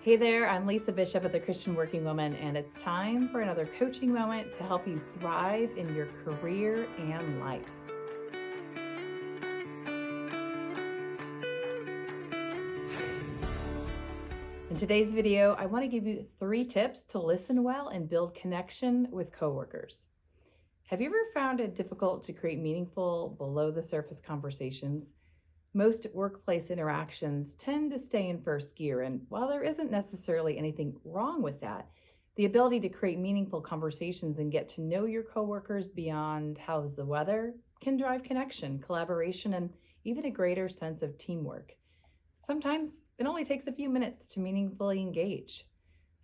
Hey there, I'm Lisa Bishop of the Christian Working Woman, and it's time for another coaching moment to help you thrive in your career and life. In today's video, I want to give you 3 tips to listen well and build connection with coworkers. Have you ever found it difficult to create meaningful, below the surface conversations? Most workplace interactions tend to stay in first gear, and while there isn't necessarily anything wrong with that, the ability to create meaningful conversations and get to know your coworkers beyond how's the weather can drive connection, collaboration, and even a greater sense of teamwork. Sometimes it only takes a few minutes to meaningfully engage.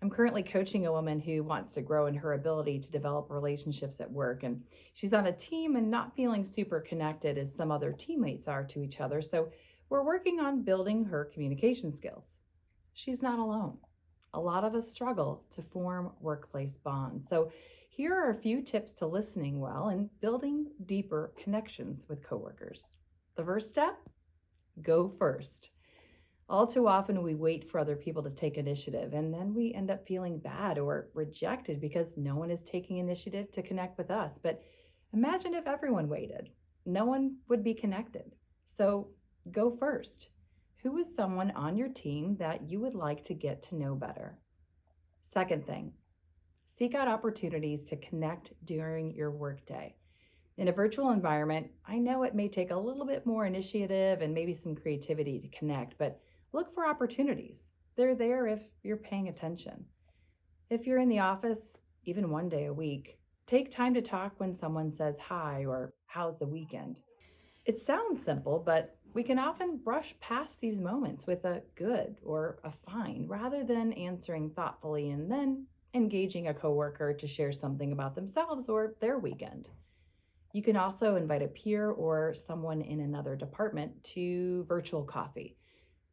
I'm currently coaching a woman who wants to grow in her ability to develop relationships at work. And she's on a team and not feeling super connected as some other teammates are to each other. So we're working on building her communication skills. She's not alone. A lot of us struggle to form workplace bonds. So here are a few tips to listening well and building deeper connections with coworkers. The first step, go first. All too often, we wait for other people to take initiative, and then we end up feeling bad or rejected because no one is taking initiative to connect with us. But imagine if everyone waited, no one would be connected. So go first. Who is someone on your team that you would like to get to know better? Second thing, seek out opportunities to connect during your workday. In a virtual environment, I know it may take a little bit more initiative and maybe some creativity to connect, but look for opportunities. They're there if you're paying attention. If you're in the office, even one day a week, take time to talk when someone says hi or how's the weekend. It sounds simple, but we can often brush past these moments with a good or a fine rather than answering thoughtfully and then engaging a coworker to share something about themselves or their weekend. You can also invite a peer or someone in another department to virtual coffee.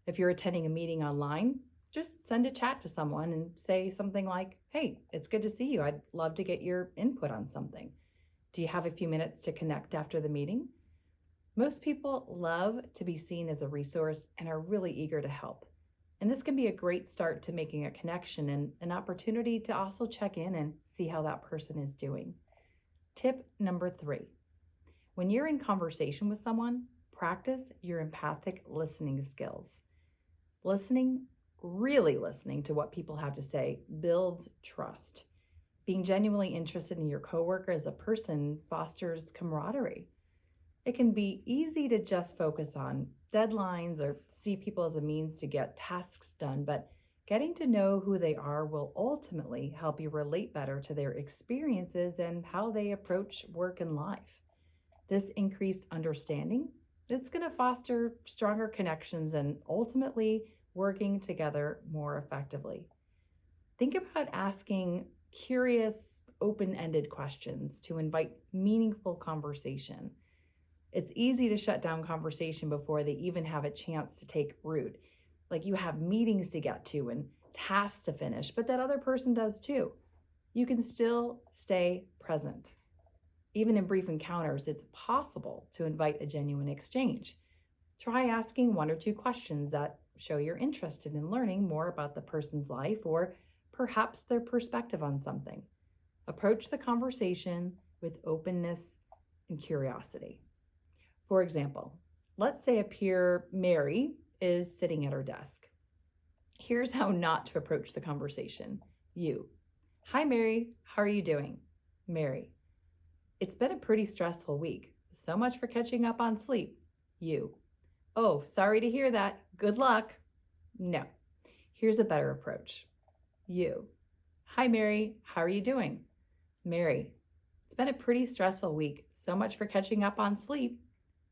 If you're attending a meeting online, just send a chat to someone and say something like, "Hey, it's good to see you. I'd love to get your input on something. Do you have a few minutes to connect after the meeting?" Most people love to be seen as a resource and are really eager to help. And this can be a great start to making a connection and an opportunity to also check in and see how that person is doing. Tip number 3, when you're in conversation with someone, practice your empathic listening skills. Listening, really listening to what people have to say, builds trust. Being genuinely interested in your coworker as a person fosters camaraderie. It can be easy to just focus on deadlines or see people as a means to get tasks done, but getting to know who they are will ultimately help you relate better to their experiences and how they approach work and life. This increased understanding, it's going to foster stronger connections and ultimately working together more effectively. Think about asking curious, open-ended questions to invite meaningful conversation. It's easy to shut down conversation before they even have a chance to take root. Like you have meetings to get to and tasks to finish, but that other person does too. You can still stay present. Even in brief encounters, it's possible to invite a genuine exchange. Try asking 1 or 2 questions that show you're interested in learning more about the person's life or perhaps their perspective on something. Approach the conversation with openness and curiosity. For example, let's say a peer, Mary, is sitting at her desk. Here's how not to approach the conversation. You. "Hi, Mary. How are you doing?" Mary. "It's been a pretty stressful week. So much for catching up on sleep." You. "Oh, sorry to hear that. Good luck." No. Here's a better approach. You. "Hi, Mary. How are you doing?" Mary. "It's been a pretty stressful week. So much for catching up on sleep."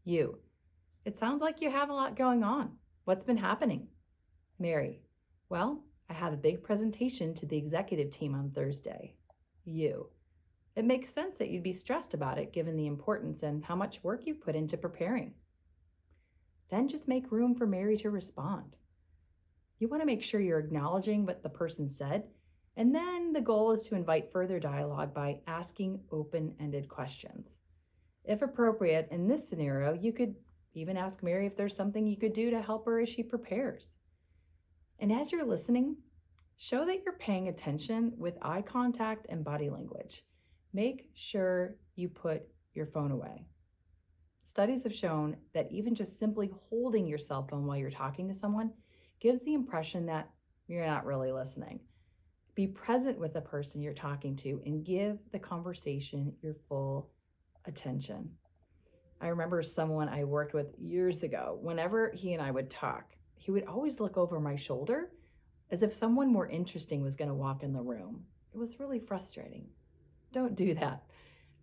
You. "It sounds like you have a lot going on. What's been happening?" Mary. "Well, I have a big presentation to the executive team on Thursday." You. "It makes sense that you'd be stressed about it given the importance and how much work you've put into preparing." Then just make room for Mary to respond. You want to make sure you're acknowledging what the person said, and then the goal is to invite further dialogue by asking open-ended questions. If appropriate, in this scenario, you could even ask Mary if there's something you could do to help her as she prepares. And as you're listening, Show that you're paying attention with eye contact and body language. Make sure you put your phone away. Studies have shown that even just simply holding your cell phone while you're talking to someone gives the impression that you're not really listening. Be present with the person you're talking to and give the conversation your full attention. I remember someone I worked with years ago. Whenever he and I would talk, he would always look over my shoulder as if someone more interesting was going to walk in the room. It was really frustrating. Don't do that.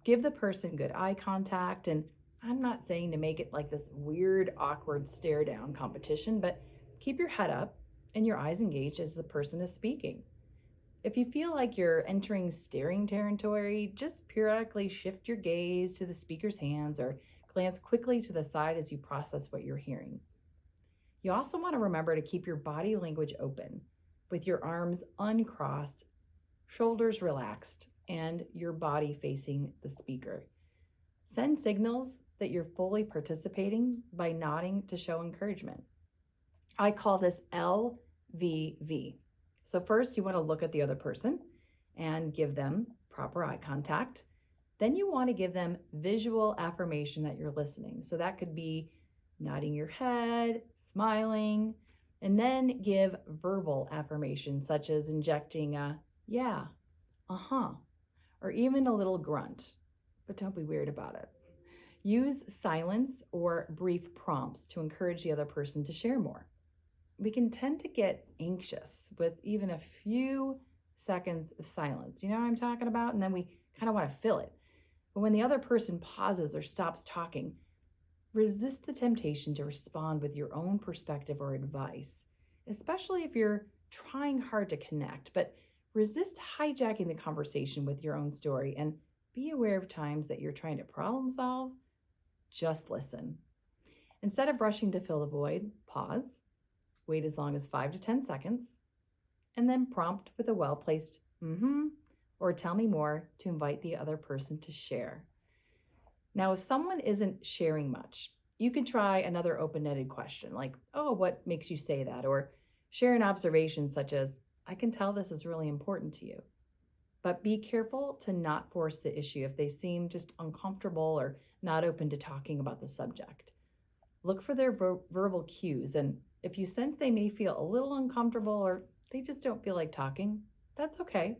Give the person good eye contact. And I'm not saying to make it like this weird, awkward stare down competition, but keep your head up and your eyes engaged as the person is speaking. If you feel like you're entering staring territory, just periodically shift your gaze to the speaker's hands or glance quickly to the side as you process what you're hearing. You also want to remember to keep your body language open, with your arms uncrossed, shoulders relaxed, and your body facing the speaker. Send signals that you're fully participating by nodding to show encouragement. I call this LVV. So first you want to look at the other person and give them proper eye contact. Then you want to give them visual affirmation that you're listening. So that could be nodding your head, smiling, and then give verbal affirmation such as injecting a yeah, uh-huh, or even a little grunt. But don't be weird about it. Use silence or brief prompts to encourage the other person to share more. We can tend to get anxious with even a few seconds of silence. You know what I'm talking about? And then we kind of want to fill it. But when the other person pauses or stops talking, resist the temptation to respond with your own perspective or advice, especially if you're trying hard to connect. But resist hijacking the conversation with your own story and be aware of times that you're trying to problem solve. Just listen. Instead of rushing to fill the void, pause, wait as long as 5 to 10 seconds, and then prompt with a well-placed or tell me more to invite the other person to share. Now, if someone isn't sharing much, you can try another open-ended question like, oh, what makes you say that? Or share an observation such as, I can tell this is really important to you. But be careful to not force the issue if they seem just uncomfortable or not open to talking about the subject. Look for their verbal cues, and if you sense they may feel a little uncomfortable or they just don't feel like talking, that's okay.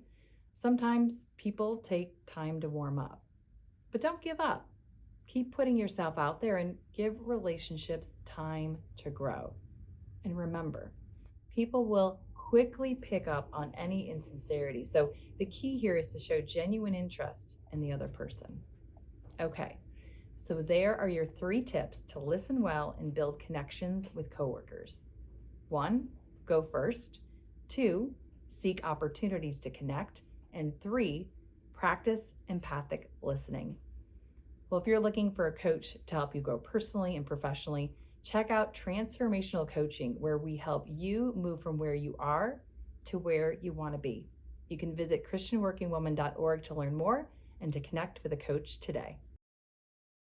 Sometimes people take time to warm up. But don't give up. Keep putting yourself out there and give relationships time to grow. And remember, people will quickly pick up on any insincerity. So the key here is to show genuine interest in the other person. Okay, so there are your 3 tips to listen well and build connections with coworkers. 1, go first. 2, seek opportunities to connect. And 3, practice empathic listening. Well, if you're looking for a coach to help you grow personally and professionally, check out Transformational Coaching, where we help you move from where you are to where you want to be. You can visit christianworkingwoman.org to learn more and to connect with a coach today.